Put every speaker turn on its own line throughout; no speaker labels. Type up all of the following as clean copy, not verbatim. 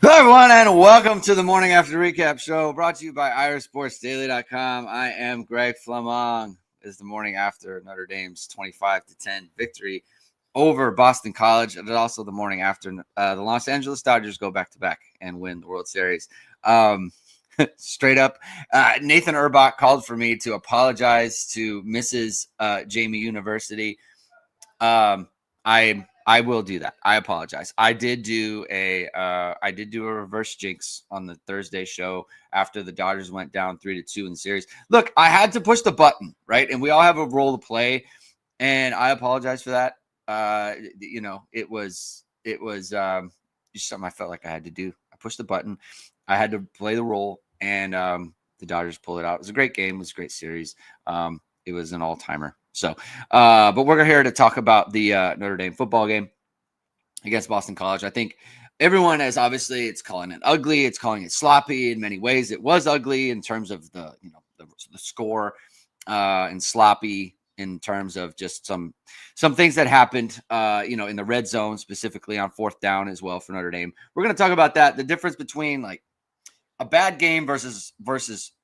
Hello, everyone, and welcome to the Morning After Recap Show, brought to you by IrishSportsDaily.com. I am Greg Flammang. It's the morning after Notre Dame's 25-10 victory over Boston College. And it's also the morning after the Los Angeles Dodgers go back-to-back and win the World Series. Straight up, Nathan Urbach called for me to apologize to Mrs. Jamie University. I will do that. I apologize. I did do a reverse jinx on the Thursday show after the Dodgers went down 3-2 in the series. Look, I had to push the button, right? And we all have a role to play, and I apologize for that. It was just something I felt like I had to do. I pushed the button. I had to play the role, and the Dodgers pulled it out. It was a great game. It was a great series. It was an all-timer. So, but we're here to talk about the Notre Dame football game against Boston College. I think everyone is obviously it's calling it ugly. It's calling it sloppy in many ways. It was ugly in terms of the score and sloppy in terms of just some things that happened, in the red zone, specifically on fourth down as well for Notre Dame. We're going to talk about that. The difference between like a bad game versus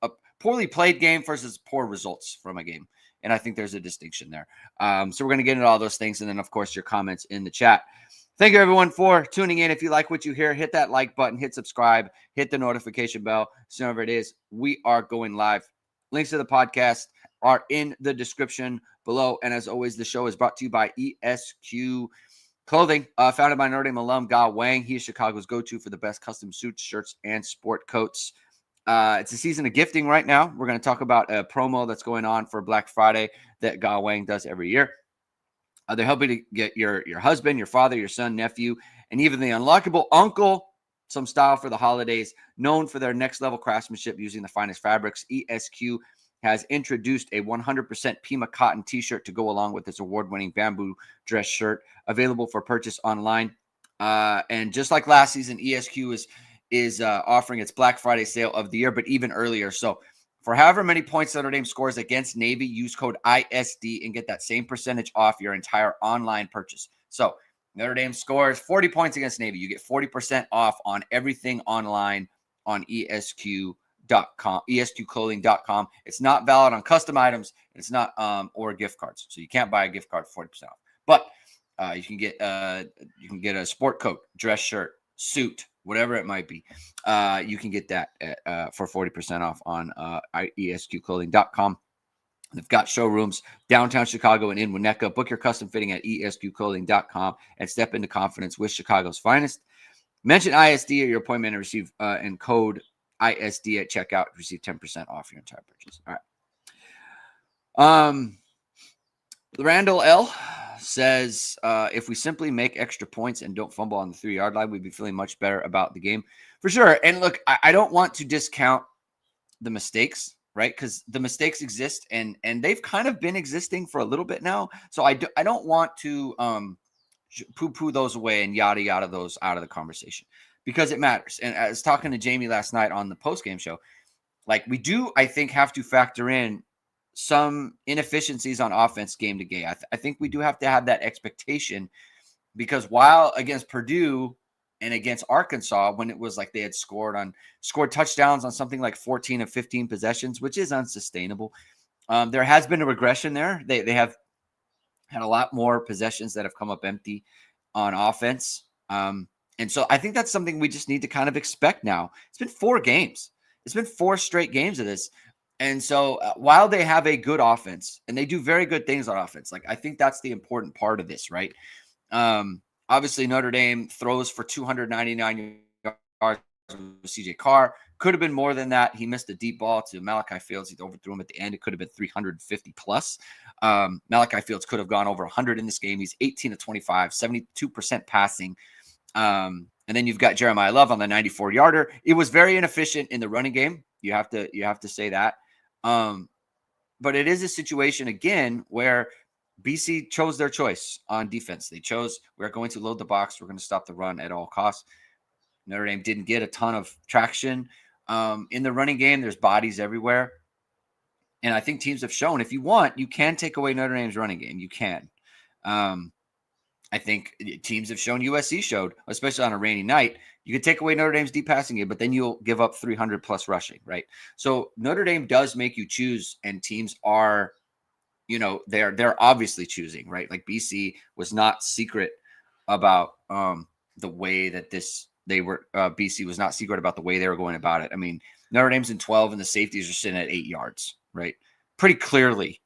a poorly played game versus poor results from a game. And I think there's a distinction there. So we're going to get into all those things. And then, of course, your comments in the chat. Thank you, everyone, for tuning in. If you like what you hear, hit that like button, hit subscribe, hit the notification bell. So whenever it is, we are going live. Links to the podcast are in the description below. And as always, the show is brought to you by ESQ Clothing, founded by Notre Dame alum Ge Wang. He is Chicago's go-to for the best custom suits, shirts, and sport coats. It's a season of gifting right now. We're going to talk about a promo that's going on for Black Friday that Ge Wang does every year. They're helping to get your husband, your father, your son, nephew, and even the unlockable uncle some style for the holidays. Known for their next-level craftsmanship using the finest fabrics, ESQ has introduced a 100% Pima cotton T-shirt to go along with this award-winning bamboo dress shirt, available for purchase online. And just like last season, ESQ is offering its Black Friday sale of the year, but even earlier. So for however many points Notre Dame scores against Navy, use code ISD and get that same percentage off your entire online purchase. So Notre Dame scores 40 points against Navy. You get 40% off on everything online on ESQ.com, ESQclothing.com. It's not valid on custom items. It's not or gift cards. So you can't buy a gift card for 40% off. But you can get a sport coat, dress shirt, suit, whatever it might be. You can get that for 40% off on ESQclothing.com. They've got showrooms downtown Chicago and in Winnetka. Book your custom fitting at ESQclothing.com and step into confidence with Chicago's finest. Mention ISD at your appointment and receive and code ISD at checkout. Receive 10% off your entire purchase. All right. Randall L says, if we simply make extra points and don't fumble on the 3-yard line, we'd be feeling much better about the game. For sure. And look, I don't want to discount the mistakes, right? Because the mistakes exist and they've kind of been existing for a little bit now. So I don't want to poo-poo those away and yada those out of the conversation because it matters. And I was talking to Jamie last night on the post-game show. Like we do, I think, have to factor in some inefficiencies on offense game to game. I think we do have to have that expectation because while against Purdue and against Arkansas, when it was like they had scored touchdowns on something like 14 of 15 possessions, which is unsustainable. There has been a regression there. They have had a lot more possessions that have come up empty on offense. And so I think that's something we just need to kind of expect now. It's been 4 games. It's been 4 straight games of this. And so while they have a good offense and they do very good things on offense, like I think that's the important part of this, right? Obviously Notre Dame throws for 299 yards with CJ Carr. Could have been more than that. He missed a deep ball to Malachi Fields. He overthrew him at the end. It could have been 350 plus. Malachi Fields could have gone over 100 in this game. He's 18 of 25, 72% passing. And then you've got Jeremiah Love on the 94-yarder. It was very inefficient in the running game. You have to say that. But it is a situation again where BC chose their choice on defense. They chose, we're going to load the box. We're going to stop the run at all costs. Notre Dame didn't get a ton of traction in the running game. There's bodies everywhere. And I think teams have shown if you want, you can take away Notre Dame's running game. You can. I think teams have shown, USC showed, especially on a rainy night, you could take away Notre Dame's deep passing game, but then you'll give up 300 plus rushing, right? So Notre Dame does make you choose, and teams are, they're obviously choosing, right? Like BC was not secret about the way that BC was not secret about the way they were going about it. I mean, Notre Dame's in 12 and the safeties are sitting at 8 yards, right? Pretty clearly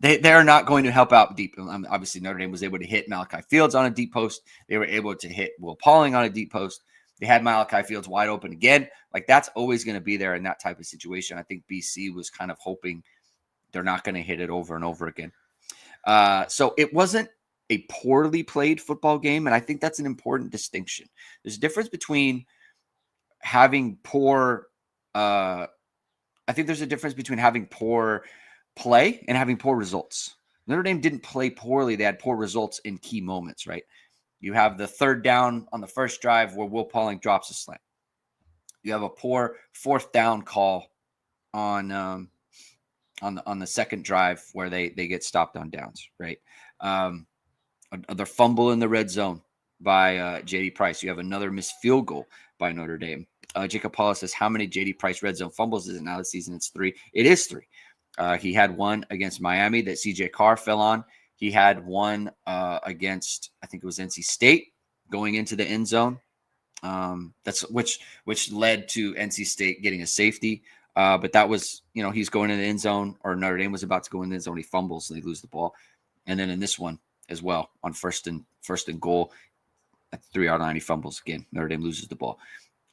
they're not going to help out deep. Obviously, Notre Dame was able to hit Malachi Fields on a deep post. They were able to hit Will Pauling on a deep post. They had Malachi Fields wide open again. Like, that's always going to be there in that type of situation. I think BC was kind of hoping they're not going to hit it over and over again. So it wasn't a poorly played football game, and I think that's an important distinction. There's a difference between having poor I think there's a difference between having poor play and having poor results. Notre Dame didn't play poorly. They had poor results in key moments, right? You have the third down on the first drive where Will Pauling drops a slant. You have a poor fourth down call on the second drive where they get stopped on downs, right? Another fumble in the red zone by J.D. Price. You have another missed field goal by Notre Dame. Jacob Paula says, how many J.D. Price red zone fumbles is it now this season? It's 3. It is 3. He had one against Miami that C.J. Carr fell on. He had one against, I think it was NC State, going into the end zone. That's which led to NC State getting a safety. But that was, he's going in the end zone, or Notre Dame was about to go in the end zone. He fumbles and they lose the ball. And then in this one as well, on first and goal at the 3-yard line, he fumbles again. Notre Dame loses the ball.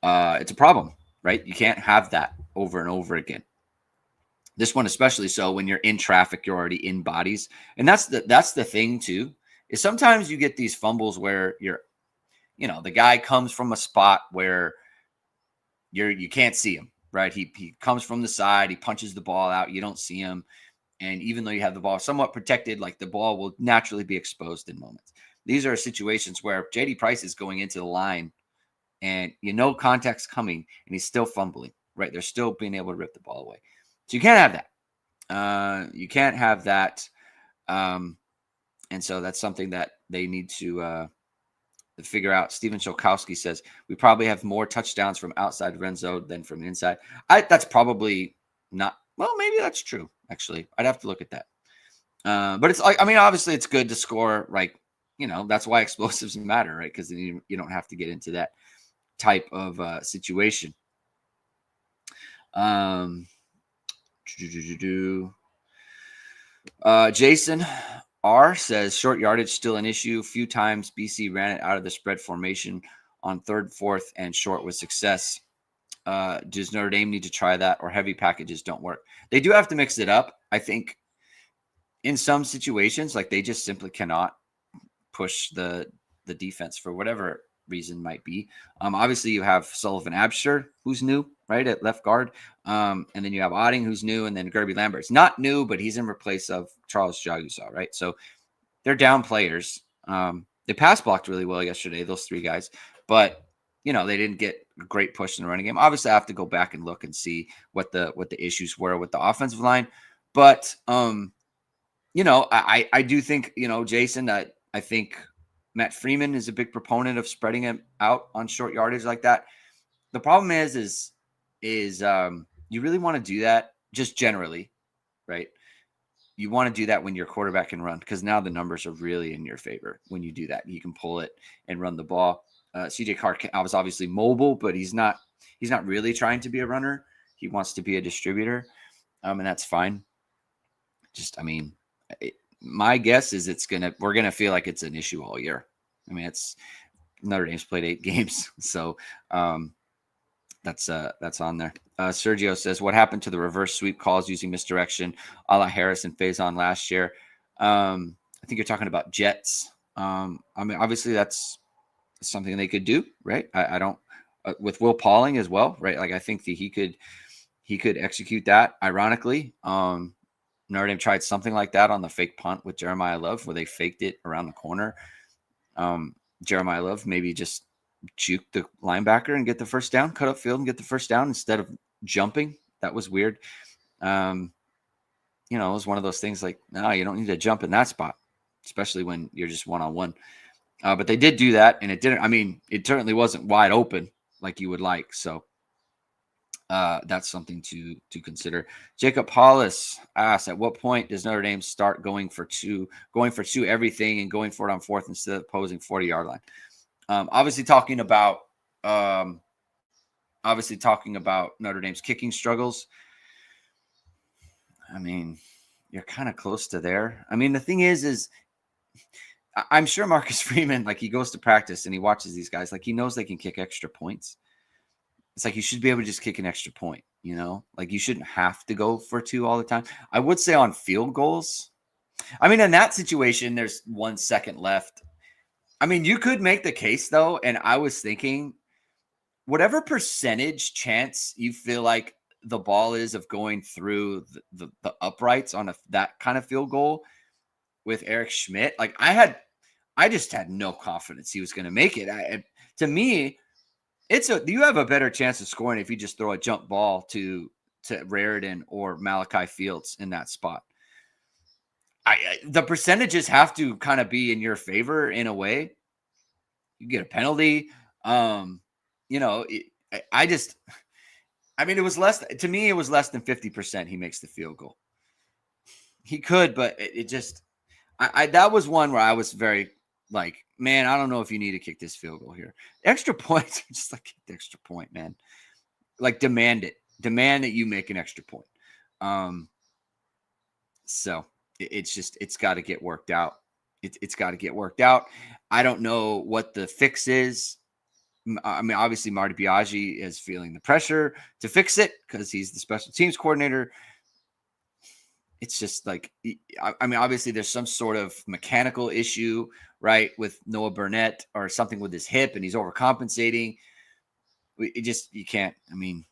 It's a problem, right? You can't have that over and over again. This one especially so when you're in traffic, you're already in bodies. And that's the thing too, is sometimes you get these fumbles where the guy comes from a spot where you can't see him, right? He comes from the side, he punches the ball out, you don't see him. And even though you have the ball somewhat protected, like, the ball will naturally be exposed in moments. These are situations where J.D. Price is going into the line and contact's coming and he's still fumbling, right? They're still being able to rip the ball away. So you can't have that. You can't have that. And so that's something that they need to figure out. Steven Sholkowski says, we probably have more touchdowns from outside red zone than from inside. That's probably not. Well, maybe that's true, actually. I'd have to look at that. But it's like, obviously it's good to score, like, that's why explosives matter, right? Because you don't have to get into that type of situation. Jason R says, short yardage still an issue. Few times BC ran it out of the spread formation on 3rd, 4th, and short with success. Does Notre Dame need to try that, or heavy packages don't work? They do have to mix it up. I think in some situations, like, they just simply cannot push the defense for whatever reason might be. Obviously you have Sullivan Absher, who's new, right, at left guard. And then you have Otting, who's new, and then Gerby Lambert's not new, but he's in replace of Charles Jagusa, right? So they're down players. They pass blocked really well yesterday, those 3 guys, but they didn't get a great push in the running game. Obviously, I have to go back and look and see what the issues were with the offensive line. But I do think, Jason, that I think Matt Freeman is a big proponent of spreading him out on short yardage like that. The problem is you really want to do that just generally, right? You want to do that when your quarterback can run, because now the numbers are really in your favor when you do that. You can pull it and run the ball. CJ Carr was obviously mobile, but he's not really trying to be a runner. He wants to be a distributor, and that's fine. Just, my guess is we're gonna feel like it's an issue all year. It's Notre Dame's played 8 games, so that's on there. Sergio says, what happened to the reverse sweep calls using misdirection a la Harris and Faison last year? I think you're talking about Jets. Obviously that's something they could do, right? I don't with Will Pauling as well, right? Like, I think that he could execute that. Ironically, Notre Dame tried something like that on the fake punt with Jeremiah Love, where they faked it around the corner. Jeremiah Love maybe just juke the linebacker and get the first down, cut up field and get the first down instead of jumping. That was weird. It was one of those things like, no, you don't need to jump in that spot. especially when you're just one-on-one. But they did do that, and it didn't. I mean, it certainly wasn't wide open like you would like. So that's something to consider. Jacob Hollis asks, at what point does Notre Dame start going for two everything and going for it on fourth instead of opposing 40-yard line? Obviously talking about Notre Dame's kicking struggles. I mean, you're kind of close to there. I mean, the thing is I'm sure Marcus Freeman, like, he goes to practice and he watches these guys, like, he knows they can kick extra points. It's like you should be able to just kick an extra point, you know? Like, you shouldn't have to go for two all the time. I would say on field goals, I mean, in that situation, there's 1 second left. I mean, you could make the case, though, and I was thinking, whatever percentage chance you feel like the ball is of going through the uprights on that kind of field goal with Eric Schmidt, like, I just had no confidence he was going to make it. To me, you have a better chance of scoring if you just throw a jump ball to Raritan or Malachi Fields in that spot. The percentages have to kind of be in your favor in a way. You get a penalty. You know, I mean, it was less than 50% he makes the field goal. He could, but it just, that was one where I was very like, man, I don't know if you need to kick this field goal here. Extra points, just like, kick the extra point, man. Like, demand it. Demand that you make an extra point. So it's got to get worked out. It's got to get worked out. I don't know what the fix is. I mean, obviously, Marty Biaggi is feeling the pressure to fix it because he's the special teams coordinator. It's just like, I mean, obviously, there's some sort of mechanical issue, right, with Noah Burnett or something with his hip, and he's overcompensating. You can't. I mean,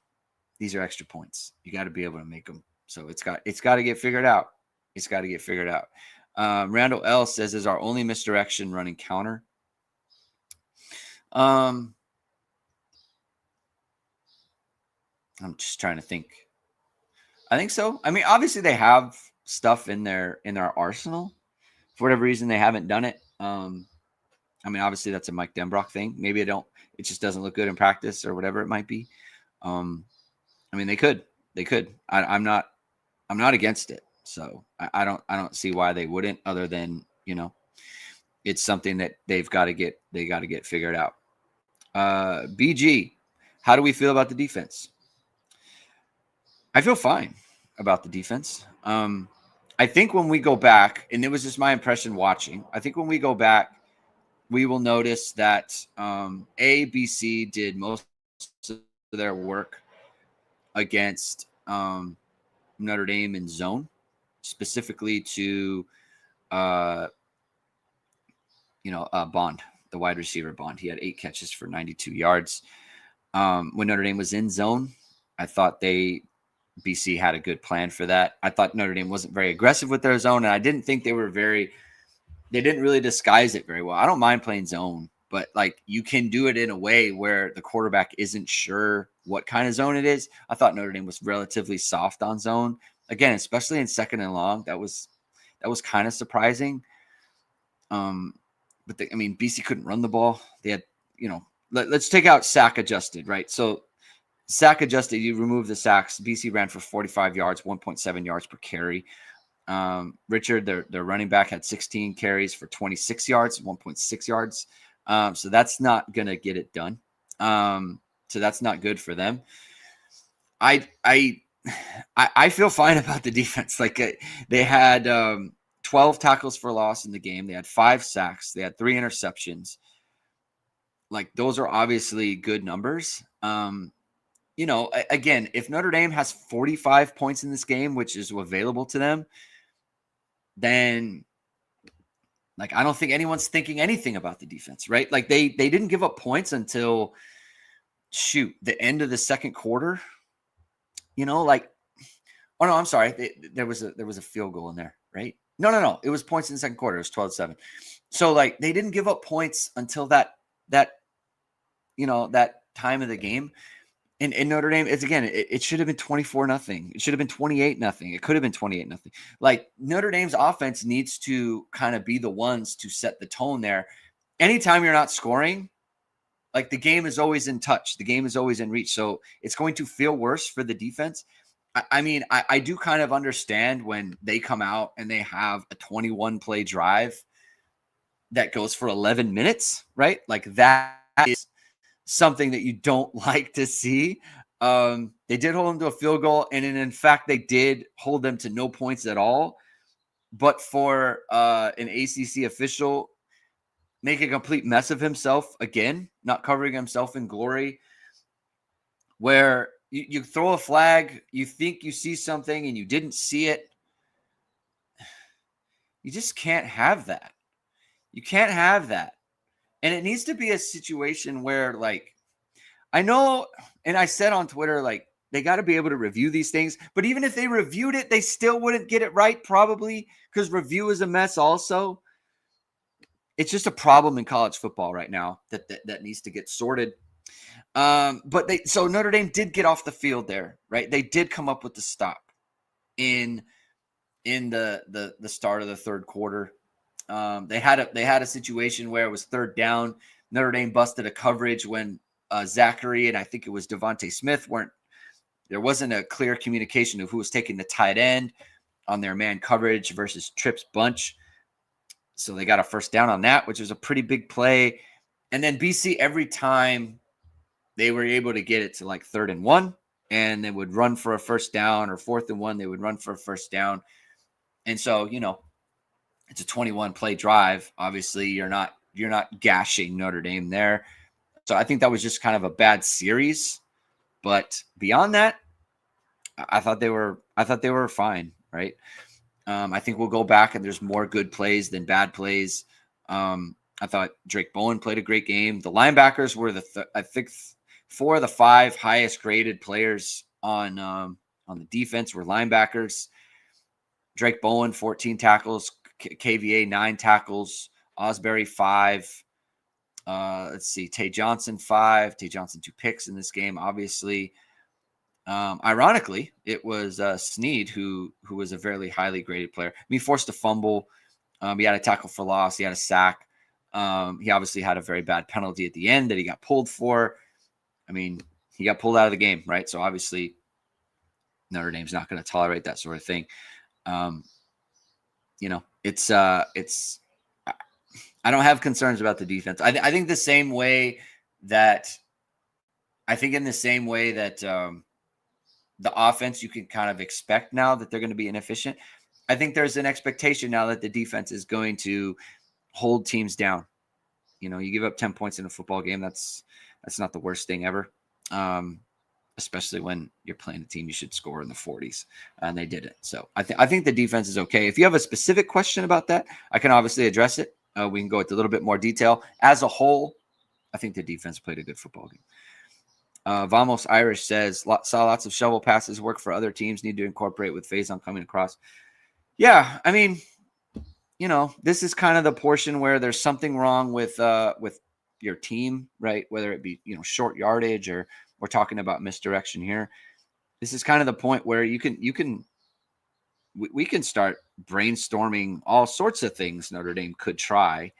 these are extra points. You got to be able to make them. So it's got to get figured out. It's got to get figured out. Randall L says, is our only misdirection running counter? I'm just trying to think. I think so. I mean, obviously they have stuff in their arsenal. For whatever reason, they haven't done it. I mean, obviously that's a Mike Denbrock thing. Maybe it just doesn't look good in practice or whatever it might be. I mean, they could. I'm not against it. So I don't see why they wouldn't, other than, you know, it's something that they got to get figured out. BG, how do we feel about the defense? I feel fine about the defense. I think when we go back, and it was just my impression watching, I think when we go back, we will notice that BC did most of their work against Notre Dame in zone, specifically to Bond, the wide receiver Bond. He had 8 catches for 92 yards. When Notre Dame was in zone, I thought BC had a good plan for that. I thought Notre Dame wasn't very aggressive with their zone, and I didn't think they didn't really disguise it very well. I don't mind playing zone, but like, you can do it in a way where the quarterback isn't sure what kind of zone it is. I thought Notre Dame was relatively soft on zone. Again, especially in second and long, that was kind of surprising. But BC couldn't run the ball. They had, let's take out sack adjusted, right? So sack adjusted, you remove the sacks. BC ran for 45 yards, 1.7 yards per carry. Richard, their running back, had 16 carries for 26 yards, 1.6 yards. So that's not going to get it done. So that's not good for them. I feel fine about the defense. Like, they had 12 tackles for loss in the game. They had 5 sacks. They had 3 interceptions. Like, those are obviously good numbers. Again, if Notre Dame has 45 points in this game, which is available to them, then, like, I don't think anyone's thinking anything about the defense, right? Like, they didn't give up points until the end of the second quarter. Oh no, I'm sorry. There was a field goal in there, right? No. It was points in the second quarter. It was 12-7. So, like, they didn't give up points until that time of the game. in Notre Dame, it's again, it should have been 24-0. It should have been 28-0. It could have been 28-0. Like Notre Dame's offense needs to kind of be the ones to set the tone there. Anytime you're not scoring, like the game is always in touch. The game is always in reach. So it's going to feel worse for the defense. I mean, I do kind of understand when they come out and they have a 21 play drive that goes for 11 minutes, right? Like that is something that you don't like to see. They did hold them to a field goal, and in fact, they did hold them to no points at all. But for an ACC official make a complete mess of himself again, not covering himself in glory, where you throw a flag, you think you see something and you didn't see it. You just can't have that. You can't have that. And it needs to be a situation where, like, I know, and I said on Twitter, like, they got to be able to review these things. But even if they reviewed it, they still wouldn't get it right, probably, because review is a mess also. It's just a problem in college football right now that needs to get sorted. So Notre Dame did get off the field there, right? They did come up with the stop in the start of the third quarter. They had a situation where it was third down. Notre Dame busted a coverage when Zachary and I think it was Devontae Smith there wasn't a clear communication of who was taking the tight end on their man coverage versus Tripp's bunch. So they got a first down on that, which was a pretty big play. And then BC, every time they were able to get it to like 3rd and 1, and they would run for a first down, or 4th and 1, they would run for a first down. And so, it's a 21 play drive. Obviously, you're not gashing Notre Dame there. So I think that was just kind of a bad series. But beyond that, I thought they were fine, right? I think we'll go back and there's more good plays than bad plays. I thought Drake Bowen played a great game. The linebackers were I think 4 of the 5 highest graded players on the defense were linebackers. Drake Bowen, 14 tackles, KVA, 9 tackles, Osbury, 5. Let's see, Tay Johnson, 5. Tay Johnson, 2 picks in this game, obviously. Ironically, it was Snead who was a fairly highly graded player. I mean, he forced a fumble. He had a tackle for loss. He had a sack. He obviously had a very bad penalty at the end that he got pulled for. I mean, he got pulled out of the game, right? So obviously, Notre Dame's not going to tolerate that sort of thing. It's I don't have concerns about the defense. I think the same way that the offense, you can kind of expect now that they're going to be inefficient. I think there's an expectation now that the defense is going to hold teams down. You give up 10 points in a football game. That's not the worst thing ever. Especially when you're playing a team you should score in the 40s, and they did it. So I think the defense is okay. If you have a specific question about that, I can obviously address it. We can go into a little bit more detail. As a whole, I think the defense played a good football game. Vamos Irish says, saw lots of shovel passes work for other teams, need to incorporate with Faison coming across. Yeah, I mean, this is kind of the portion where there's something wrong with your team, right? Whether it be, short yardage, or we're talking about misdirection here. This is kind of the point where we can start brainstorming all sorts of things Notre Dame could try.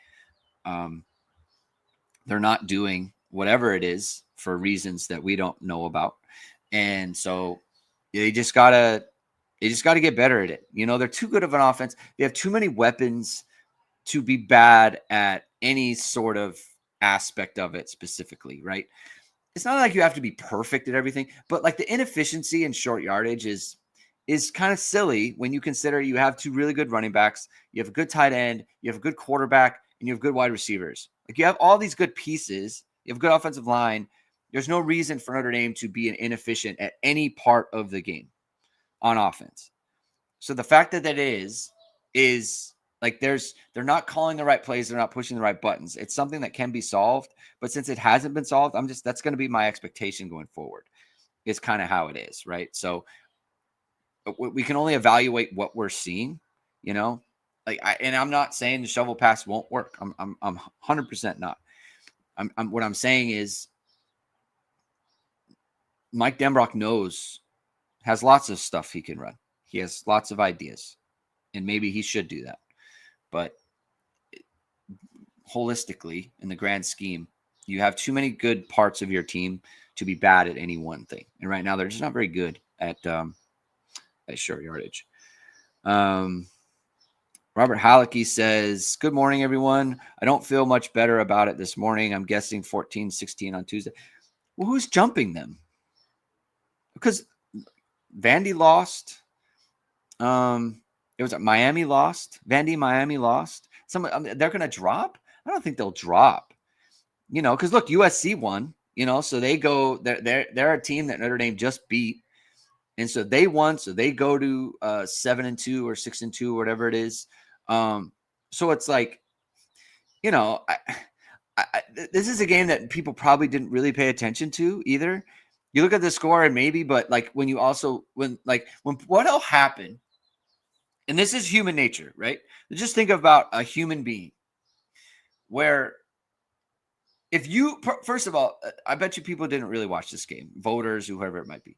They're not doing whatever it is for reasons that we don't know about. And so they just gotta get better at it. They're too good of an offense. They have too many weapons to be bad at any sort of aspect of it specifically, right? It's not like you have to be perfect at everything, but like the inefficiency in short yardage is kind of silly when you consider you have 2 really good running backs, you have a good tight end, you have a good quarterback, and you have good wide receivers. Like, you have all these good pieces, you have good offensive line. There's no reason for Notre Dame to be inefficient at any part of the game on offense. So the fact that is like they're not calling the right plays, they're not pushing the right buttons. It's something that can be solved, but since it hasn't been solved, that's going to be my expectation going forward. Is kind of how it is, right? So we can only evaluate what we're seeing, and I'm not saying the shovel pass won't work. I'm 100% not. What I'm saying is Mike Denbrock has lots of stuff he can run. He has lots of ideas, and maybe he should do that. But holistically, in the grand scheme, you have too many good parts of your team to be bad at any one thing. And right now, they're just not very good at short yardage. Robert Halicki says, good morning, everyone. I don't feel much better about it this morning. I'm guessing 14-16 on Tuesday. Well, who's jumping them? Because Vandy lost. It was Miami lost. Miami lost. They're going to drop? I don't think they'll drop. Because look, USC won. So they go. They're a team that Notre Dame just beat, and so they won. So they go to 7-2 or 6-2, whatever it is. So it's like, this is a game that people probably didn't really pay attention to either. You look at the score and maybe, but like when what'll happen, and this is human nature, right? Just think about a human being where if you, first of all, I bet you people didn't really watch this game, voters, whoever it might be.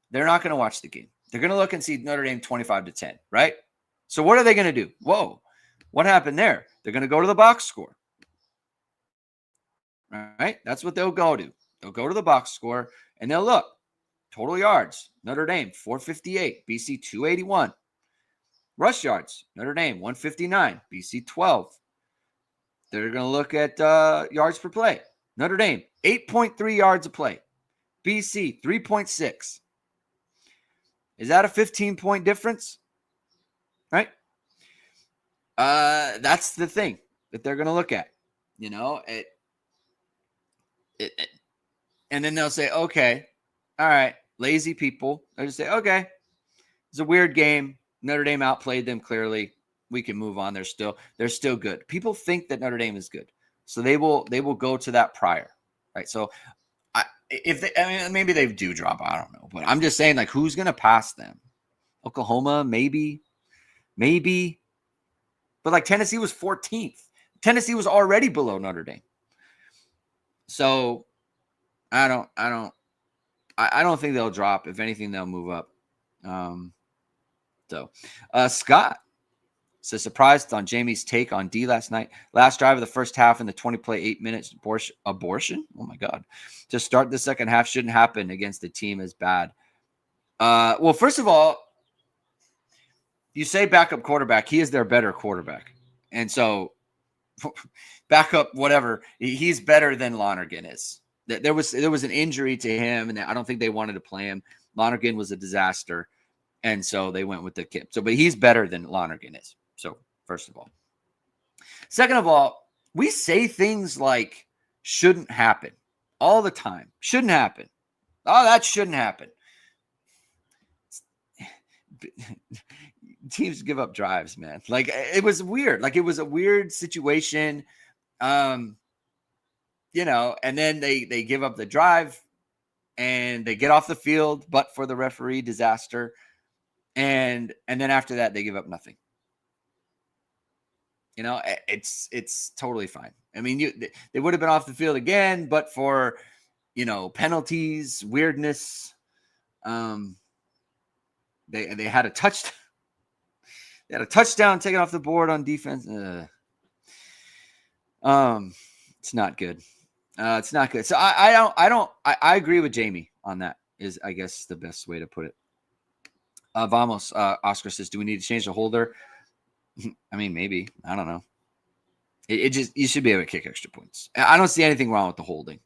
They're not going to watch the game. They're going to look and see Notre Dame 25-10, right? So what are they going to do? Whoa, what happened there? They're going to go to the box score, right? That's what they'll go to. They'll go to the box score and they'll look. Total yards, Notre Dame 458, BC 281. Rush yards, Notre Dame 159, BC 12. They're going to look at yards per play. Notre Dame 8.3 yards a play, BC 3.6. Is that a 15-point difference? Right? That's the thing that they're going to look at. And then they'll say, okay, all right, lazy people. They'll just say, okay, it's a weird game. Notre Dame outplayed them clearly. We can move on. They're still good. People think that Notre Dame is good, so they will go to that prior, right? So, maybe they do drop. I don't know, but I'm just saying, like, who's going to pass them? Oklahoma, maybe, but like Tennessee was 14th. Tennessee was already below Notre Dame, so I don't think they'll drop. If anything, they'll move up. Scott says, surprised on Jamie's take on D last night. Last drive of the first half in the 20-play 8 minutes abortion. Oh my God. To start the second half shouldn't happen against a team as bad. Well, first of all, you say backup quarterback. He is their better quarterback. And so backup, whatever, he's better than Lonergan is. There was an injury to him, and I don't think they wanted to play him. Lonergan was a disaster. And so they went with the kid. But he's better than Lonergan is. So, first of all. Second of all, we say things like shouldn't happen all the time. Shouldn't happen. Oh, that shouldn't happen. Teams give up drives, man. Like, it was weird. Like, it was a weird situation. And then they give up the drive and they get off the field, but for the referee disaster. And then after that, they give up nothing. It's totally fine. I mean, they would have been off the field again, but for, penalties, weirdness. They had a touchdown. They had a touchdown taken off the board on defense. It's not good. It's not good. So I agree with Jamie on that, is I guess the best way to put it. Vamos, Oscar says, do we need to change the holder? I mean, maybe. I don't know. You should be able to kick extra points. I don't see anything wrong with the holding.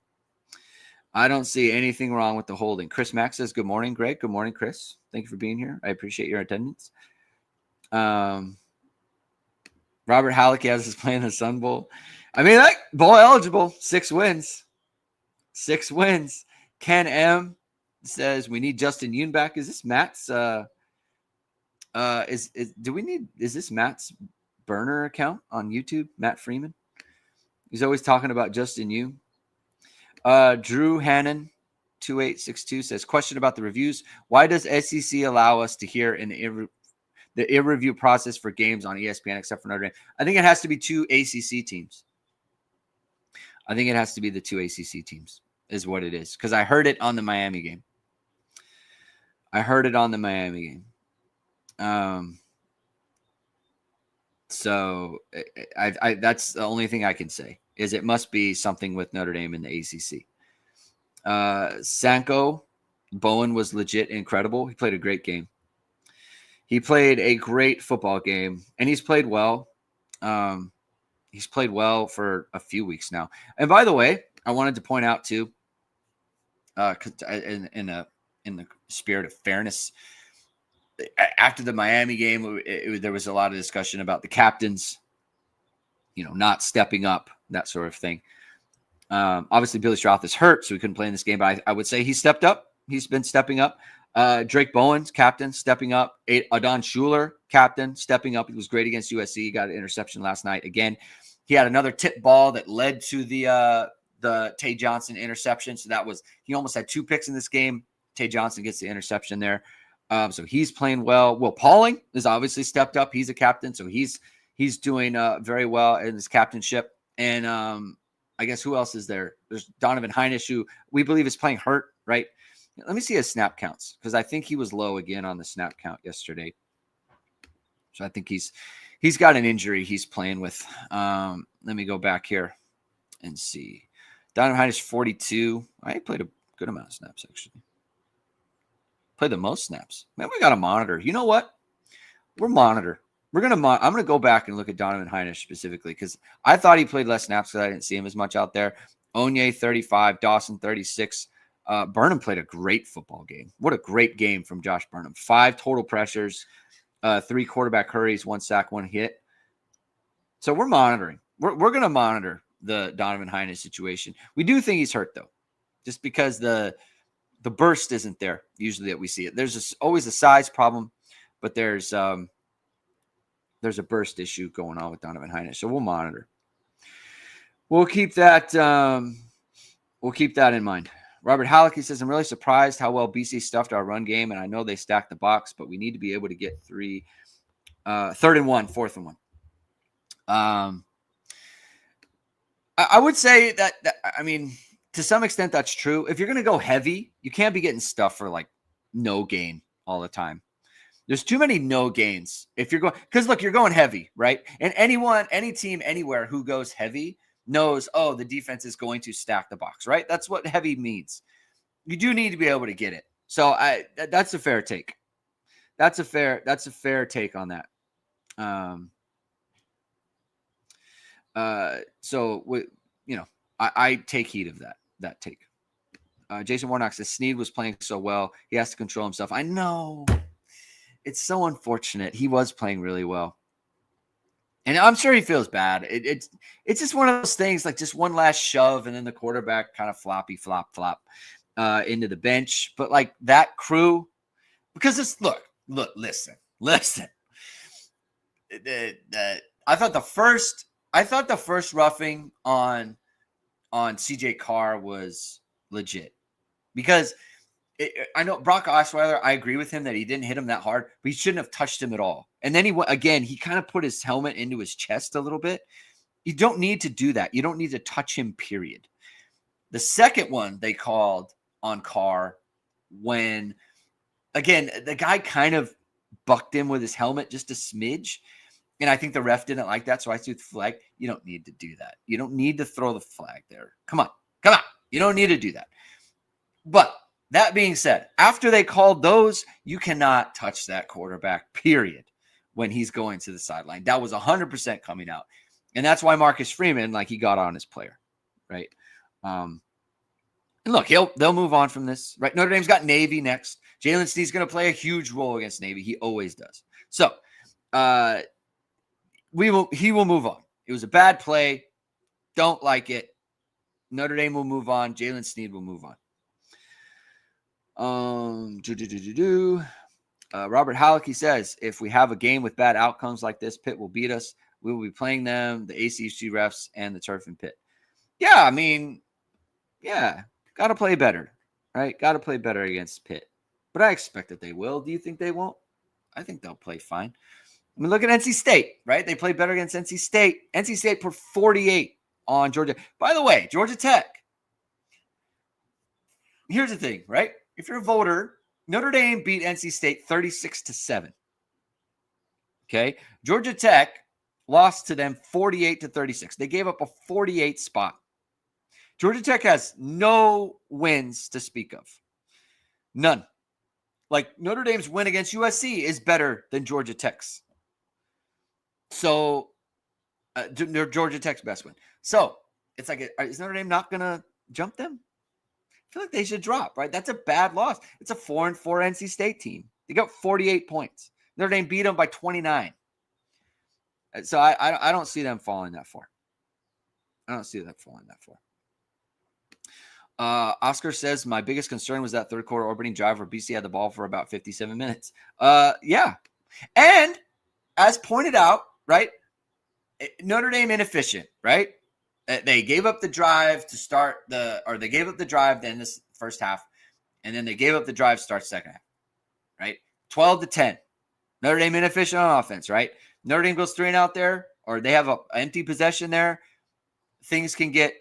Chris Mack says, good morning, Greg. Good morning, Chris. Thank you for being here. I appreciate your attendance. Robert Halicki has us playing the Sun Bowl. I mean, like, bowl eligible, 6 wins. Ken M says we need Justin Yoon back. Is this Matt's is this Matt's burner account on YouTube? Matt Freeman. He's always talking about Justin Yoon. Drew Hannon 2862 says, question about the reviews. Why does SEC allow us to hear the review process for games on ESPN except for Notre Dame? I think it has to be 2 ACC teams. I think it has to be the 2 ACC teams is what it is, because I heard it on the Miami game. I heard it on the Miami game. So that's the only thing I can say is it must be something with Notre Dame in the ACC. Sanko Bowen was legit incredible. He played a great game. He played a great football game, and he's played well. He's played well for a few weeks now. And by the way, I wanted to point out too, in the spirit of fairness, after the Miami game, there was a lot of discussion about the captains, not stepping up, that sort of thing. Obviously, Billy Stroth is hurt, so he couldn't play in this game. But I would say he stepped up. He's been stepping up. Drake Bowen's captain, stepping up. Adon Schuler, captain, stepping up. He was great against USC. He got an interception last night. Again, he had another tip ball that led to the Tay Johnson interception. So he almost had 2 picks in this game. Tay Johnson gets the interception there. So he's playing well. Will Pauling is obviously stepped up. He's a captain, so he's doing very well in his captainship. And I guess who else is there? There's Donovan Heinisch, who we believe is playing hurt, right? Let me see his snap counts, because I think he was low again on the snap count yesterday. So I think he's got an injury he's playing with. Let me go back here and see. Donovan Heinisch, 42. I played a good amount of snaps, actually. Played the most snaps. Man, we got to monitor. You know what? We're monitor. I'm going to go back and look at Donovan Heinisch specifically, because I thought he played less snaps because I didn't see him as much out there. Onye, 35. Dawson, 36. Burnham played a great football game. What a great game from Josh Burnham. 5 total pressures, 3 quarterback hurries, 1 sack, 1 hit. So we're monitoring. We're going to monitor the Donovan Heinisch situation. We do think he's hurt, though, just because the burst isn't there usually that we see it. There's always a size problem, but there's a burst issue going on with Donovan Heinisch. So we'll monitor. We'll keep that in mind. Robert Halleck says, I'm really surprised how well BC stuffed our run game, and I know they stacked the box, but we need to be able to get 3, 3rd and 1, 4th and 1. I would say that I mean, to some extent that's true. If you're going to go heavy, you can't be getting stuff for like no gain all the time. There's too many no gains. If you're going, because look, you're going heavy, right? And any team, anywhere who goes heavy knows, oh, the defense is going to stack the box, right? That's what heavy means. You do need to be able to get it. So that's a fair take. That's a fair take on that. I take heed of that take. Jason Warnock says Snead was playing so well. He has to control himself. I know. It's so unfortunate. He was playing really well. And I'm sure he feels bad. It's just one of those things, like just one last shove, and then the quarterback kind of flop into the bench. But like that crew, because it's look, listen. I thought the first roughing on CJ Carr was legit, because I know Brock Osweiler, I agree with him that he didn't hit him that hard, but he shouldn't have touched him at all. And then he kind of put his helmet into his chest a little bit. You don't need to do that. You don't need to touch him, period. The second one they called on Carr when, again, the guy kind of bucked him with his helmet just a smidge. And I think the ref didn't like that, so I threw the flag. You don't need to do that. You don't need to throw the flag there. Come on. You don't need to do that. But that being said, after they called those, you cannot touch that quarterback, period, when he's going to the sideline. That was 100% coming out. And that's why Marcus Freeman, he got on his player, right? And look, they'll move on from this, right? Notre Dame's got Navy next. Jalen Snead's going to play a huge role against Navy. He always does. So he will move on. It was a bad play. Don't like it. Notre Dame will move on. Jalen Snead will move on. Robert Halleck, he says, if we have a game with bad outcomes like this, Pitt will beat us. We will be playing them, the ACC refs, and the turf and Pitt. Yeah, I mean, yeah, got to play better, right? Got to play better against Pitt. But I expect that they will. Do you think they won't? I think they'll play fine. I mean, look at NC State, right? They played better against NC State. NC State put 48 on Georgia. By the way, Georgia Tech. Here's the thing, right? If you're a voter Notre Dame beat NC State 36-7. Okay. Georgia Tech lost to them 48-36. They gave up a 48 spot. Georgia Tech has no wins to speak of. None. Like Notre Dame's win against USC is better than Georgia Tech's. So Georgia Tech's best win. So it's like, is Notre Dame not going to jump them? I feel like they should drop, right? That's a bad loss. It's a 4-4 NC State team. They got 48 points. Notre Dame beat them by 29. So I don't see them falling that far. I don't see that falling that far. Oscar says, my biggest concern was that third quarter opening drive where BC had the ball for about 57 minutes. Yeah. And as pointed out, right, Notre Dame inefficient, right? They gave up the drive to start they gave up the drive to end this first half, and then they gave up the drive to start second half, right? 12-10. Notre Dame inefficient on offense, right? Notre Dame goes 3-and-out there, or they have an empty possession there. Things can get,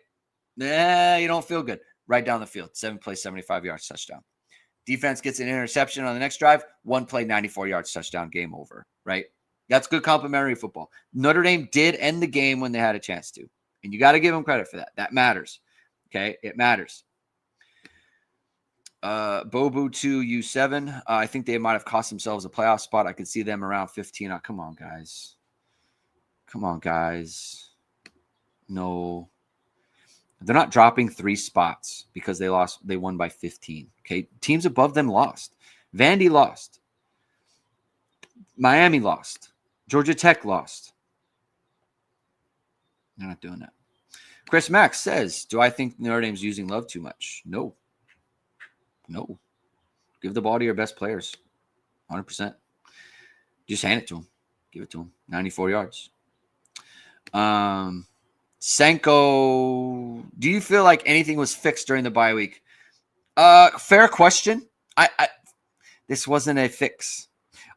you don't feel good. Right down the field, 7 plays, 75 yards, touchdown. Defense gets an interception on the next drive, 1 play, 94 yards, touchdown, game over, right? That's good complementary football. Notre Dame did end the game when they had a chance to, and you got to give them credit for that. That matters, okay? It matters. Bobu 2U7. I think they might have cost themselves a playoff spot. I could see them around 15. Oh, come on, guys. Come on, guys. No. They're not dropping 3 spots because they won by 15. Okay. Teams above them lost. Vandy lost. Miami lost. Georgia Tech lost. They're not doing that. Chris Max says, do I think Notre Dame's using Love too much? No. Give the ball to your best players. 100%. Just hand it to them. Give it to them. 94 yards. Senko, do you feel like anything was fixed during the bye week? Fair question. This wasn't a fix.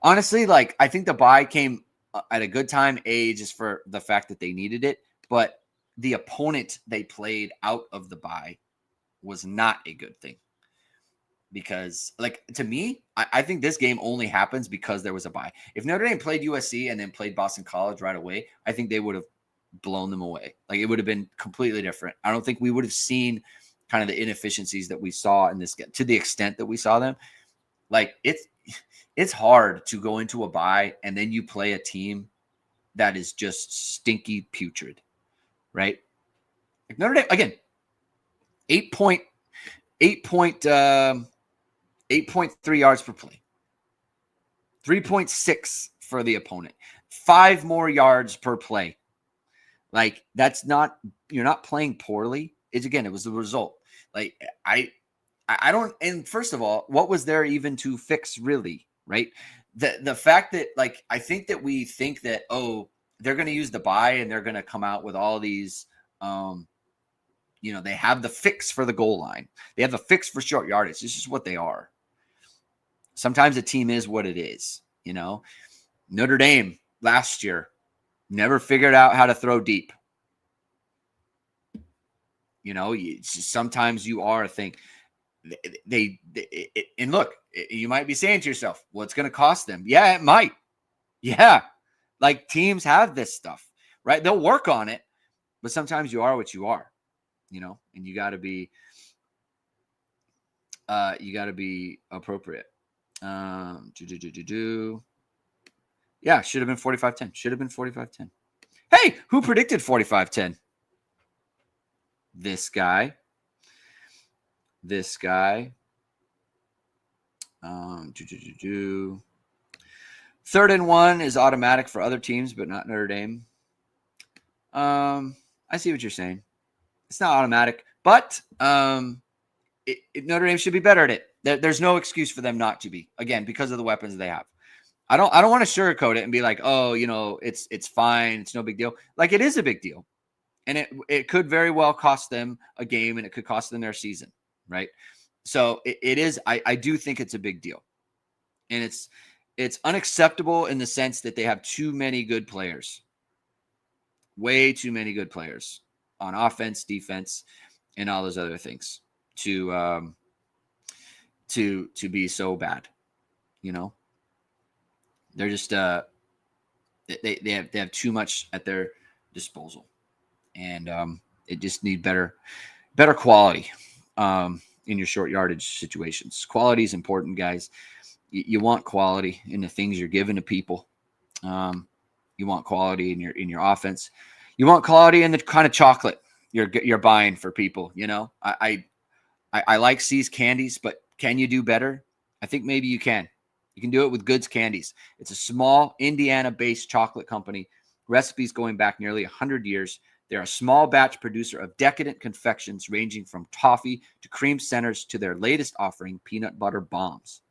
Honestly, like I think the bye came at a good time. Just for the fact that they needed it, but the opponent they played out of the bye was not a good thing. Because, like, to me, I think this game only happens because there was a bye. If Notre Dame played USC and then played Boston College right away, I think they would have blown them away. Like, it would have been completely different. I don't think we would have seen kind of the inefficiencies that we saw in this game to the extent that we saw them. Like, it's hard to go into a bye and then you play a team that is just stinky putrid, right? Like Notre Dame, again, 8.3 yards per play, 3.6 for the opponent, 5 more yards per play. Like that's not, you're not playing poorly. It was the result. Like I don't, and first of all, what was there even to fix really, right? The fact that like, I think that we think that, oh, they're going to use the bye and they're going to come out with all these, they have the fix for the goal line. They have the fix for short yardage. This is what they are. Sometimes a team is what it is, Notre Dame last year never figured out how to throw deep. Sometimes you are a thing. And look, you might be saying to yourself, well, it's going to cost them. Yeah, it might. Yeah. Like teams have this stuff, right? They'll work on it, but sometimes you are what you are, and you got to be appropriate. Yeah, should have been 45-10. Should have been 45-10. Hey, who predicted 45-10? This guy. 3rd and 1 is automatic for other teams, but not Notre Dame. I see what you're saying. It's not automatic, but Notre Dame should be better at it. There's no excuse for them not to be, again, because of the weapons they have. I don't want to sugarcoat it and be like, oh, it's fine. It's no big deal. Like it is a big deal. And it could very well cost them a game and it could cost them their season. Right. So it is. I do think it's a big deal. And it's unacceptable in the sense that they have too many good players. Way too many good players on offense, defense, and all those other things to to be so bad. You know, they're just they have too much at their disposal, and it just need better quality in your short yardage situations. Quality is important, guys. You want quality in the things you're giving to people. You want quality in your offense. You want quality in the kind of chocolate you're buying for people. You know, I like C's candies, but can you do better? I think maybe you can. You can do it with Goods Candies. It's a small Indiana-based chocolate company. Recipes going back nearly 100 years. They're a small batch producer of decadent confections ranging from toffee to cream centers to their latest offering, peanut butter bombs.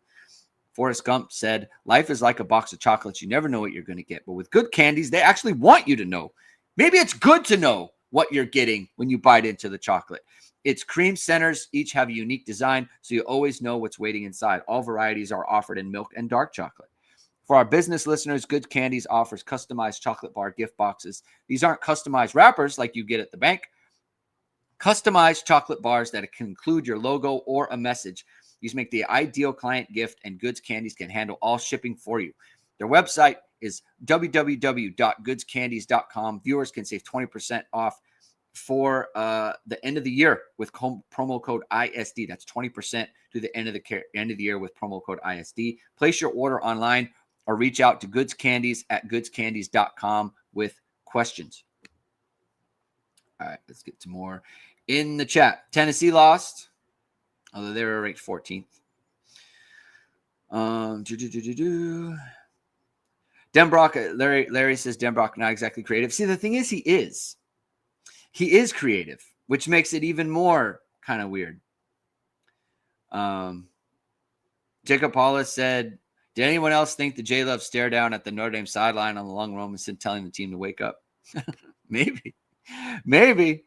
Forrest Gump said, life is like a box of chocolates. You never know what you're going to get. But with Good Candies, they actually want you to know. Maybe it's good to know what you're getting when you bite into the chocolate. Its cream centers each have a unique design, so you always know what's waiting inside. All varieties are offered in milk and dark chocolate. For our business listeners, Good Candies offers customized chocolate bar gift boxes. These aren't customized wrappers like you get at the bank. Customized chocolate bars that can include your logo or a message. These make the ideal client gift, and Goods Candies can handle all shipping for you. Their website is www.goodscandies.com. Viewers can save 20% off for the end of the year with promo code ISD. That's 20% to the end of the year with promo code ISD. Place your order online or reach out to Goods Candies at goodscandies.com with questions. All right, let's get to more in the chat. Tennessee lost, although they were ranked 14th. Denbrock, Larry says Denbrock not exactly creative. See, the thing is, he is creative, which makes it even more kind of weird. Jacob Paulus said, did anyone else think the J-Love stare down at the Notre Dame sideline on the long roam and telling the team to wake up? Maybe. Larry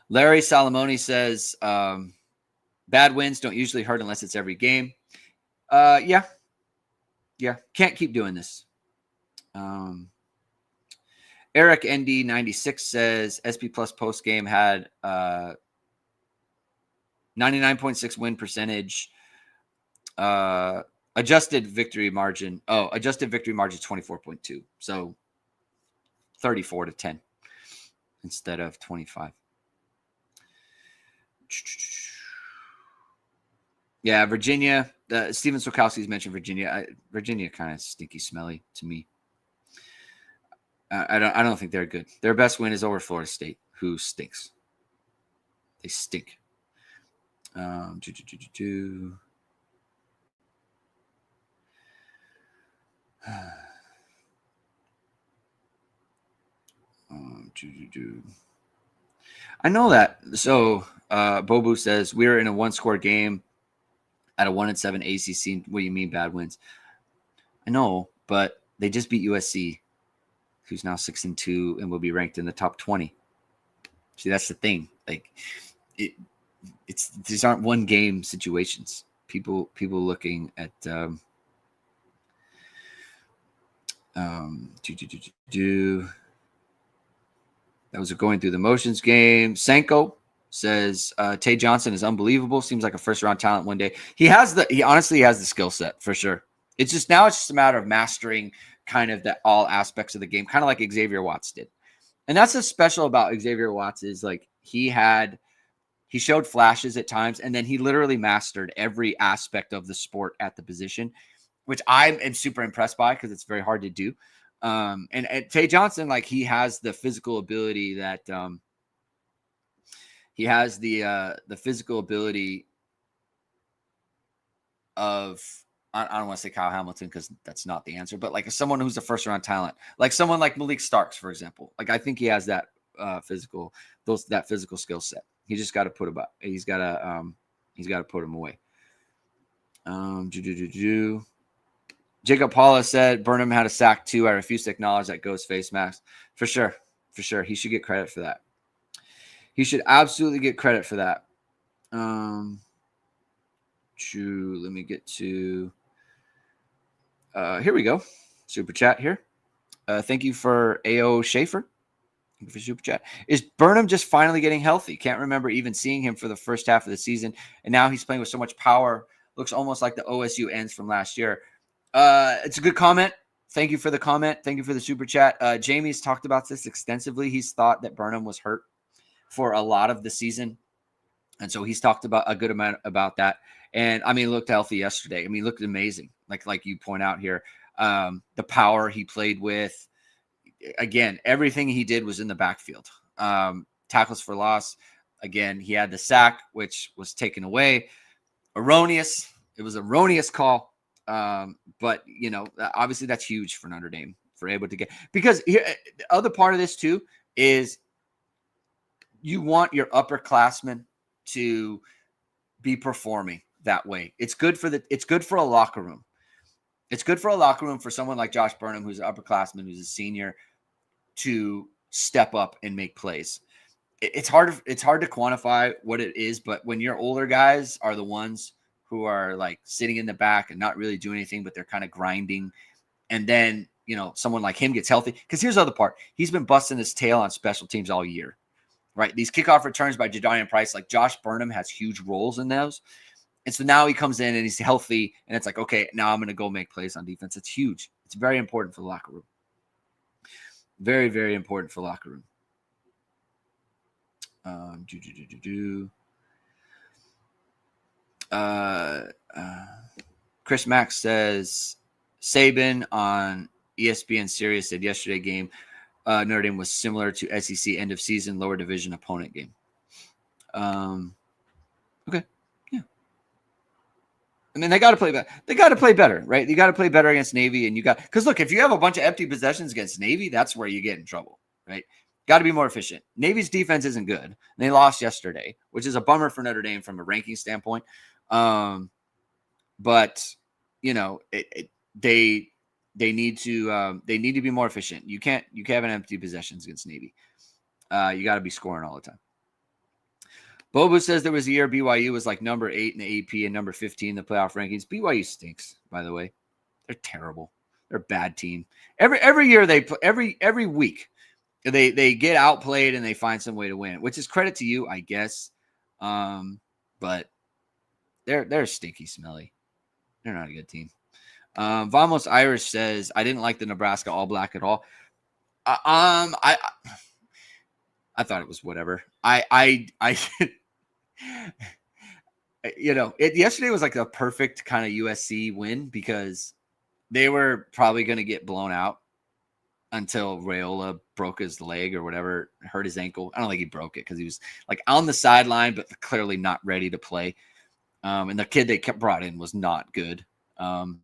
Salamoni says, bad wins don't usually hurt unless it's every game. Yeah. Can't keep doing this. Eric ND96 says SP Plus post game had 99.6 win percentage. Adjusted victory margin 24.2. So 34-10 instead of 25. Yeah, Virginia. Steven Sokowski's mentioned Virginia. Virginia kind of stinky, smelly to me. I don't think they're good. Their best win is over Florida State, who stinks. They stink. I know that. So Bobu says we're in a one-score game at a 1-7 ACC. What do you mean bad wins? I know, but they just beat USC, who's now 6-2 and will be ranked in the top 20. See, that's the thing. Like, it's these aren't one-game situations. People looking at that was a going through the motions game. Senko says Tay Johnson is unbelievable. Seems like a first-round talent one day. He honestly has the skill set for sure. It's just a matter of mastering kind of all aspects of the game, kind of like Xavier Watts did. And that's what's special about Xavier Watts is like he showed flashes at times, and then he literally mastered every aspect of the sport at the position, which I am super impressed by because it's very hard to do. And Tay Johnson, like he has the physical ability that he has the physical ability of I don't want to say Kyle Hamilton because that's not the answer, but like someone who's a first round talent, like someone like Malik Starks, for example. Like I think he has that physical skill set. He just got to put he's got to put him away. Jacob Paula said Burnham had a sack too. I refuse to acknowledge that ghost face mask. For sure. He should get credit for that. He should absolutely get credit for that. Let me get to here we go. Super chat here. Thank you for AO Schaefer. For super chat. Is Burnham just finally getting healthy? Can't remember even seeing him for the first half of the season, and now he's playing with so much power. Looks almost like the OSU ends from last year. It's a good comment. Thank you for the comment. Thank you for the super chat. Jamie's talked about this extensively. He's thought that Burnham was hurt for a lot of the season, and so he's talked about a good amount about that. And I mean, he looked healthy yesterday. I mean, he looked amazing. Like you point out here, the power he played with. Again, everything he did was in the backfield. Tackles for loss. Again, he had the sack, which was taken away. Erroneous. It was an erroneous call. But, you know, obviously that's huge for Notre Dame for able to get. Because here, the other part of this, too, is you want your upperclassmen to be performing that way. It's good for a locker room. It's good for a locker room for someone like Josh Burnham, who's an upperclassman, who's a senior, to step up and make plays. It's hard to quantify what it is, but when your older guys are the ones who are like sitting in the back and not really doing anything, but they're kind of grinding, and then, you know, someone like him gets healthy. Because here's the other part. He's been busting his tail on special teams all year, right? These kickoff returns by Jadarian Price, like Josh Burnham has huge roles in those. And so now he comes in and he's healthy, and it's like, okay, now I'm going to go make plays on defense. It's huge. It's very important for the locker room. Very, very important for locker room. Chris Max says Saban on ESPN Sirius said yesterday game Notre Dame was similar to SEC end of season lower division opponent game. Okay, yeah. I mean, they got to play better. They got to play better, right? You got to play better against Navy, and because look, if you have a bunch of empty possessions against Navy, that's where you get in trouble, right? Got to be more efficient. Navy's defense isn't good. They lost yesterday, which is a bummer for Notre Dame from a ranking standpoint. But you know, they need to be more efficient. You can't have an empty possessions against Navy. You got to be scoring all the time. Bobo says there was a year BYU was like number 8 in the AP and number 15 in the playoff rankings. BYU stinks, by the way. They're terrible. They're a bad team. Every year they every week they get outplayed and they find some way to win, which is credit to you, I guess. But they're stinky, smelly. They're not a good team. Vamos Irish says I didn't like the Nebraska All Black at all. I thought it was whatever. I you know, yesterday was like a perfect kind of USC win because they were probably going to get blown out until Raiola broke his leg or whatever, hurt his ankle. I don't think he broke it because he was like on the sideline, but clearly not ready to play. And the kid they brought in was not good. And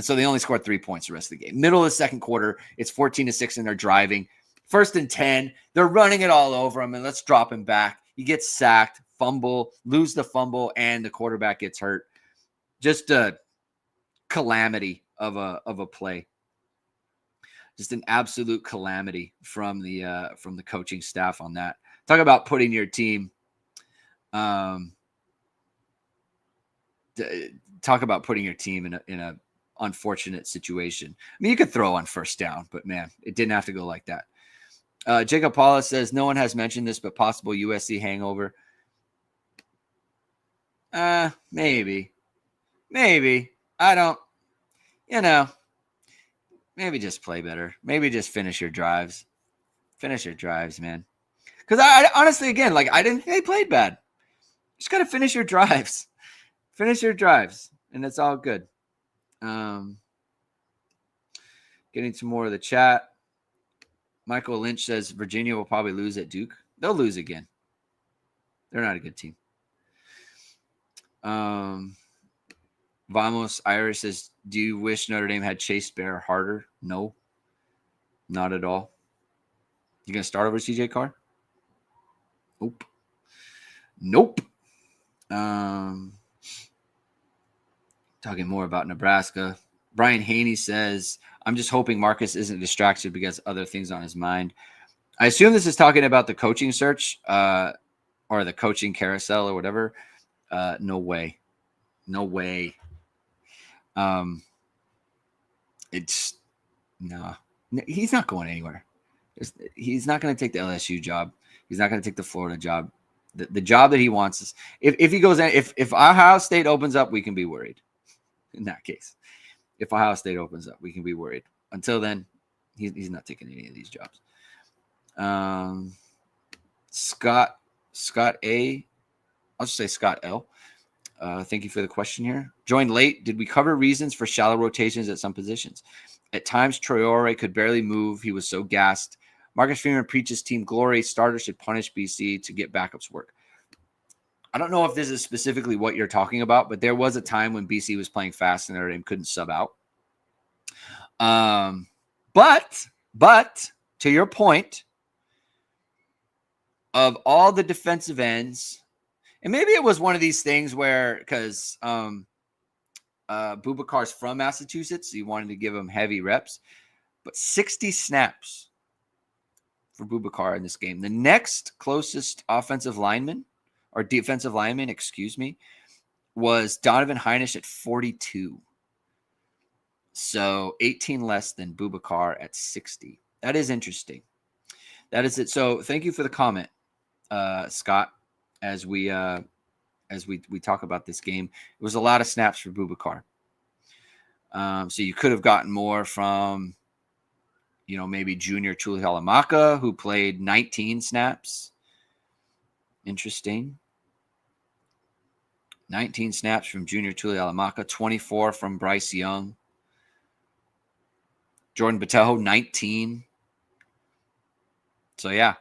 so they only scored 3 points the rest of the game. Middle of the second quarter, it's 14-6 and they're driving. 1st and 10, they're running it all over him, and let's drop him back. He gets sacked, fumble, lose the fumble, and the quarterback gets hurt. Just a calamity of a play. Just an absolute calamity from the coaching staff on that. Talk about putting your team. Talk about putting your team in a unfortunate situation. I mean, you could throw on 1st down, but man, it didn't have to go like that. Jacob Paula says no one has mentioned this, but possible USC hangover. Maybe. I don't. Maybe just play better. Maybe just finish your drives. Finish your drives, man. Because I honestly, again, like I didn't think they played bad. Just gotta finish your drives. Finish your drives, and it's all good. Getting some more of the chat. Michael Lynch says Virginia will probably lose at Duke. They'll lose again. They're not a good team. Vamos Irish says, do you wish Notre Dame had Chase Bear harder? No, not at all. You going to start over CJ Carr? Nope. Talking more about Nebraska. Brian Haney says, I'm just hoping Marcus isn't distracted because other things on his mind. I assume this is talking about the coaching search or the coaching carousel or whatever. No way. It's no, he's not going anywhere. He's not going to take the LSU job. He's not going to take the Florida job. The job that he wants is if he goes in, if Ohio State opens up, we can be worried. In that case, if Ohio State opens up, we can be worried. Until then, he's not taking any of these jobs. Scott A. I'll just say Scott L. Thank you for the question here. Joined late. Did we cover reasons for shallow rotations at some positions? At times, Traore could barely move. He was so gassed. Marcus Freeman preaches team glory. Starters should punish BC to get backups work. I don't know if this is specifically what you're talking about, but there was a time when BC was playing fast and Notre Dame couldn't sub out. But to your point, of all the defensive ends, and maybe it was one of these things where because Boubacar's from Massachusetts, so you wanted to give him heavy reps, but 60 snaps for Boubacar in this game. The next closest offensive lineman or defensive lineman, was Donovan Heinisch at 42. So 18 less than Boubacar at 60. That is interesting. That is it. So thank you for the comment, Scott. As we talk about this game, it was a lot of snaps for Boubacar. So you could have gotten more from, maybe Junior Tuihalamaka, who played 19 snaps. Interesting. 19 snaps from Junior Tuihalamaka, 24 from Bryce Young. Jordan Botelho, 19. So, yeah.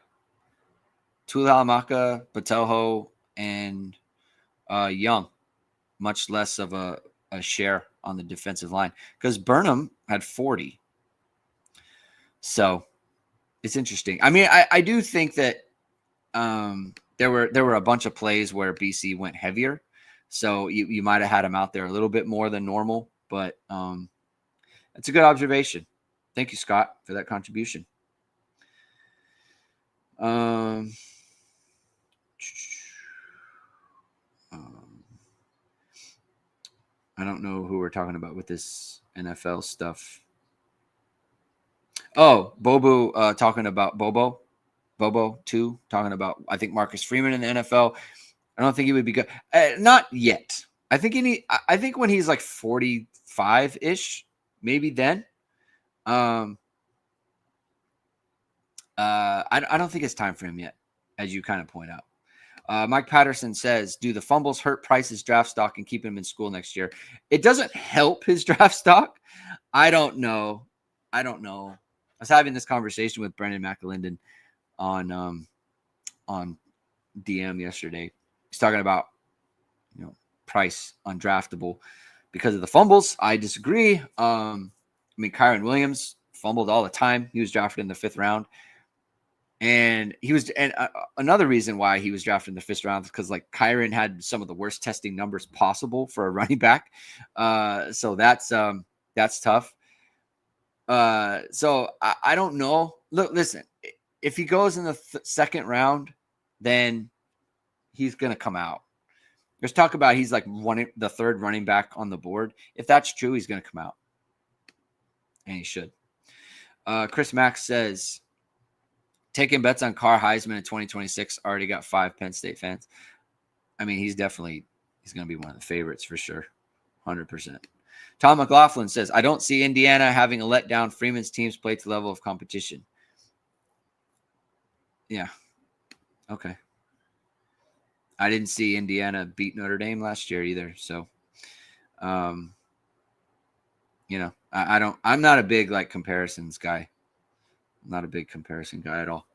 Tuihalamaka, Botelho, and Young, much less of a share on the defensive line because Burnham had 40. So it's interesting. I mean, I do think that there were a bunch of plays where BC went heavier. So you might have had him out there a little bit more than normal, but it's a good observation. Thank you, Scott, for that contribution. I don't know who we're talking about with this NFL stuff. Oh, Bobo talking about Bobo 2, talking about, I think, Marcus Freeman in the NFL. I don't think he would be good. Not yet. I think when he's like 45-ish, maybe then. I don't think it's time for him yet, as you kind of point out. Mike Patterson says, do the fumbles hurt Price's draft stock and keep him in school next year? It doesn't help his draft stock. I don't know. I was having this conversation with Brendan McAlinden on DM yesterday. He's talking about, Price undraftable because of the fumbles. I disagree. Kyron Williams fumbled all the time. He was drafted in the 5th round. And another reason why he was drafted in the 5th round is because Kyron had some of the worst testing numbers possible for a running back. So that's tough. So I don't know. Look, listen, if he goes in the 2nd round, then he's going to come out. There's talk about he's the 3rd running back on the board. If that's true, he's going to come out. And he should. Chris Max says, taking bets on Carr Heisman in 2026, already got 5 Penn State fans. I mean, he's going to be one of the favorites for sure. 100%. Tom McLaughlin says, I don't see Indiana having a letdown. Freeman's teams play to the level of competition. Yeah. Okay. I didn't see Indiana beat Notre Dame last year either. So, I'm not a big comparisons guy. I'm not a big comparison guy at all.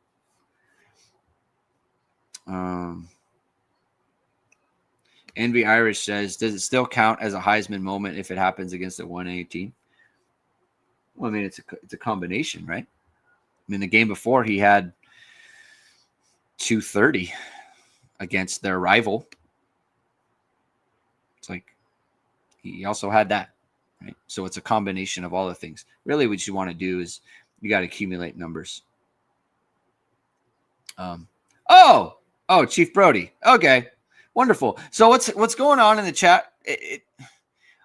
Envy Irish says, does it still count as a Heisman moment if it happens against a 1A? Well, I mean, it's a combination, right? I mean, the game before he had 230 against their rival. It's he also had that, right? So it's a combination of all the things. Really, what you want to do is you got to accumulate numbers. Chief Brody. Okay, wonderful. So what's going on in the chat?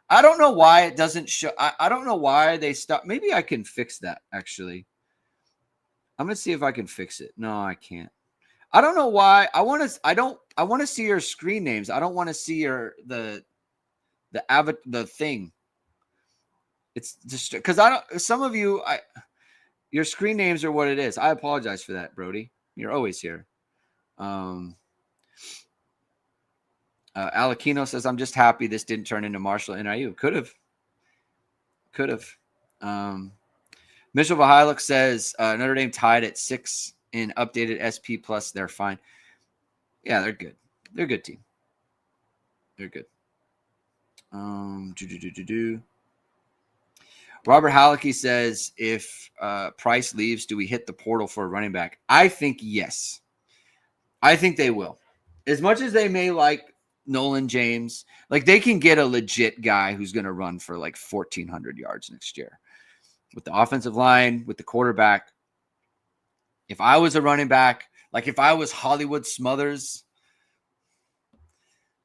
I don't know why it doesn't show. I don't know why they stopped. Maybe I can fix that actually. I'm gonna see if I can fix it. No, I can't. I don't know why. I want to see your screen names. I don't want to see the thing. It's just because I don't. Some of you, your screen names are what it is. I apologize for that, Brody. You're always here. Alakino says, I'm just happy this didn't turn into Marshall NIU. Could have. Mitchell Vahiluk says Notre Dame tied at 6 in updated SP plus. They're fine. Yeah, they're good. They're a good team. They're good. Robert Halicki says, if Price leaves, do we hit the portal for a running back? I think yes. I think they will. As much as they may like Nolan James, like they can get a legit guy who's going to run for like 1,400 yards next year. With the offensive line, with the quarterback. If I was a running back, like if I was Hollywood Smothers,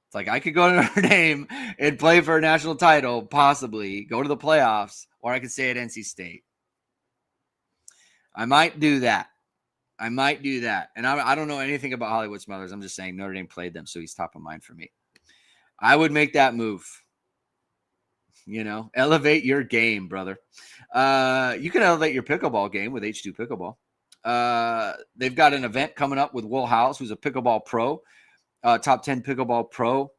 it's like I could go to Notre Dame and play for a national title, possibly go to the playoffs, or I could stay at NC State. I might do that. And I don't know anything about Hollywood Smothers. I'm just saying Notre Dame played them, so he's top of mind for me. I would make that move. Elevate your game, brother. You can elevate your pickleball game with H2 Pickleball. They've got an event coming up with Will Howes, who's a pickleball pro, top 10 pickleball pro.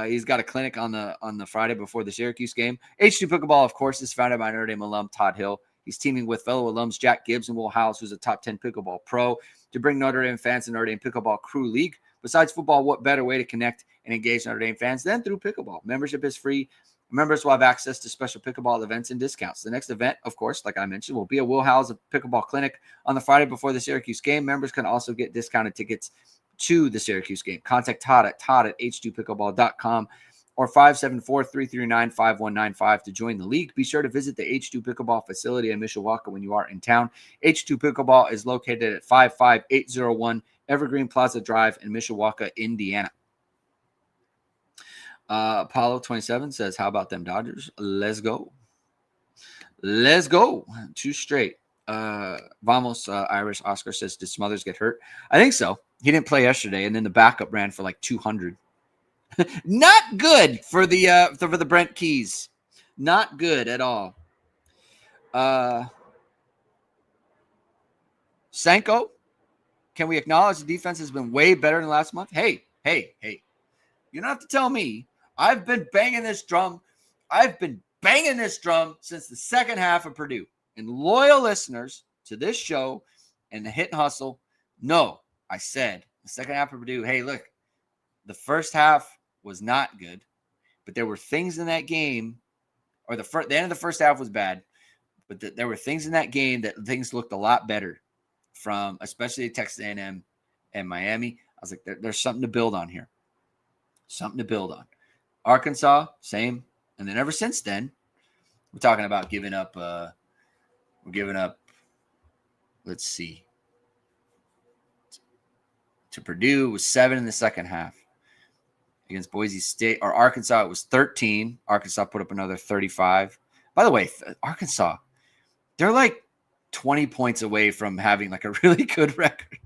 He's got a clinic on the Friday before the Syracuse game. H2 Pickleball, of course, is founded by Notre Dame alum Todd Hill. He's teaming with fellow alums Jack Gibbs and Will Howes, who's a top 10 pickleball pro, to bring Notre Dame fans to Notre Dame Pickleball Crew League. Besides football, what better way to connect and engage Notre Dame fans than through pickleball? Membership is free. Members will have access to special pickleball events and discounts. The next event, of course, like I mentioned, will be a Will Howes pickleball clinic on the Friday before the Syracuse game. Members can also get discounted tickets to the Syracuse game. Contact Todd at h2pickleball.com or 574-339-5195 to join the league. Be sure to visit the H2 Pickleball facility in Mishawaka when you are in town. H2 Pickleball is located at 55801 Evergreen Plaza Drive in Mishawaka, Indiana. Apollo 27 says, how about them Dodgers? Let's go. 2 straight. Vamos, Irish Oscar says, did Smothers get hurt? I think so. He didn't play yesterday, and then the backup ran for like 200. Not good for the Brent Keys. Not good at all. Sanko, can we acknowledge the defense has been way better than last month? Hey. You don't have to tell me. I've been banging this drum since the second half of Purdue. And loyal listeners to this show and the Hit and Hustle know I said the second half of Purdue, hey, look, the first half was not good, but there were things in that game, or the end of the first half was bad, but there were things in that game that things looked a lot better from, especially Texas A&M and Miami. I was like, there's something to build on here. Arkansas, same. And then ever since then, we're talking about giving up, let's see, to Purdue was 7 in the second half. Against Boise State or Arkansas, it was 13. Arkansas put up another 35. By the way, Arkansas, they're like 20 points away from having like a really good record.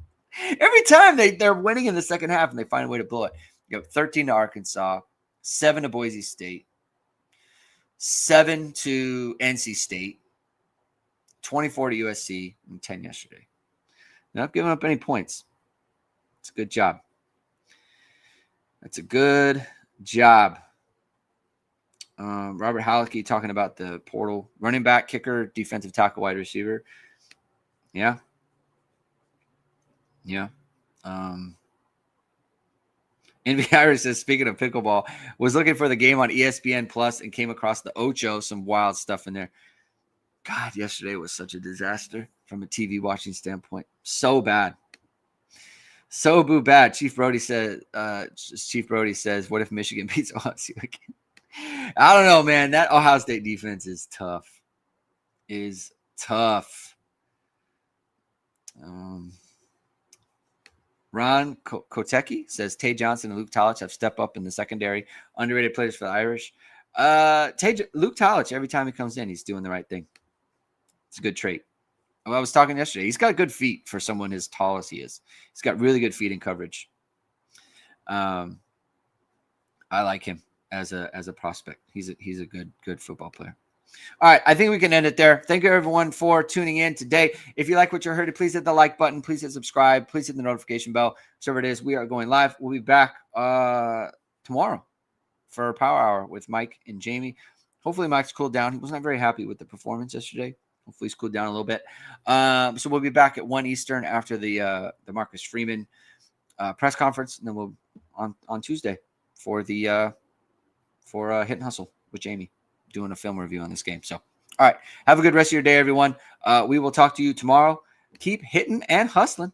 Every time they're winning in the second half and they find a way to blow it. You have 13 to Arkansas, 7 to Boise State, 7 to NC State, 24 to USC, and 10 yesterday. Not giving up any points. It's a good job. That's a good job. Robert Halicki talking about the portal. Running back, kicker, defensive tackle, wide receiver. Yeah. NV Irish says, speaking of pickleball, was looking for the game on ESPN Plus and came across the Ocho, some wild stuff in there. God, yesterday was such a disaster from a TV watching standpoint. So bad. So boo bad. Chief Brody says, what if Michigan beats Ohio State again? I don't know, man. That Ohio State defense is tough. Ron Kotecki says Tay Johnson and Luke Talich have stepped up in the secondary. Underrated players for the Irish. Luke Talich, every time he comes in, he's doing the right thing. It's a good trait. I was talking yesterday. He's got good feet for someone as tall as he is. He's got really good feet in coverage. I like him as a prospect. He's a good football player. All right, I think we can end it there. Thank you, everyone, for tuning in today. If you like what you heard, please hit the like button. Please hit subscribe. Please hit the notification bell. Whichever it is, we are going live. We'll be back tomorrow for Power Hour with Mike and Jamie. Hopefully, Mike's cooled down. He was not very happy with the performance yesterday. Hopefully, he's cooled down a little bit. So we'll be back at 1 Eastern after the Marcus Freeman press conference, and then we'll on Tuesday for the Hit and Hustle with Jamie, doing a film review on this game. So, all right. Have a good rest of your day, everyone. We will talk to you tomorrow. Keep hitting and hustling.